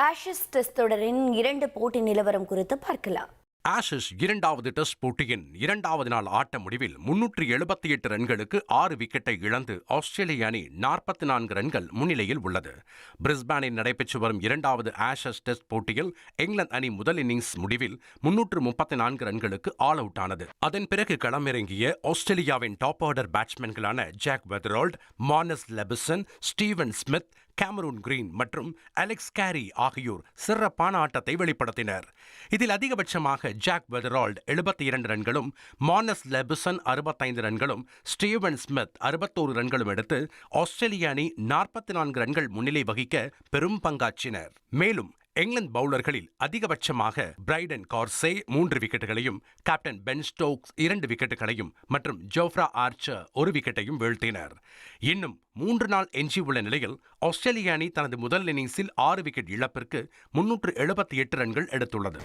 Ashes test தொடரின் 2 போட்டி நிலவரம் குறித்து பார்க்கலாம். ஆஷஸ் இரண்டாவது டெஸ்ட் போட்டியின் இரண்டாவது நாள் ஆட்ட முடிவில் 378 ரன்களுக்கு 6 விக்கெட்டை இழந்து ஆஸ்திரேலிய அணி 44 ரன்கள் முன்னிலையில் உள்ளது. பிரிஸ்பேனில் நடைபெற்று வரும் இரண்டாவது ஆஷஸ் டெஸ்ட் போட்டியில் இங்கிலாந்து அணி முதல் இன்னிங்ஸ் முடிவில் 334 ரன்களுக்கு ஆல் அவுட் ஆனது. அதன் பிறகு களமிறங்கிய ஆஸ்திரேலியாவின் டாப் ஆர்டர் பேட்ஸ்மேன்களான Jake Weatherald, Marnus Labuschagne, Steven Smith, Cameron Green மற்றும் அலெக்ஸ் கேரி ஆகியோர் சிறப்பான ஆட்டத்தை வெளிப்படுத்தினர். இதில் அதிகபட்சமாக ஜாக் வெதரால்ட் 72 ரன்களும், மார்னஸ் லெபிசன் 65 ரன்களும், ஸ்டீவன் ஸ்மித் 61 ரன்களும் எடுத்து ஆஸ்திரேலிய அணி 44 ரன்கள் முன்னிலை வகிக்க பெரும் பங்காற்றினர். மேலும் இங்கிலாந்து பவுலர்களில் அதிகபட்சமாக பிரைடன் கார்சே 3 விக்கெட்டுகளையும், கேப்டன் பென் ஸ்டோக்ஸ் 2 விக்கெட்டுகளையும் மற்றும் ஜோஃப்ரா ஆர்ச்சர் 1 விக்கெட்டையும் வீழ்த்தினர். இன்னும் 3 நாள் எஞ்சியுள்ள நிலையில் ஆஸ்திரேலிய அணி தனது முதல் இன்னிங்ஸில் 6 விக்கெட் இழப்பிற்கு 378 ரன்கள் எடுத்துள்ளது.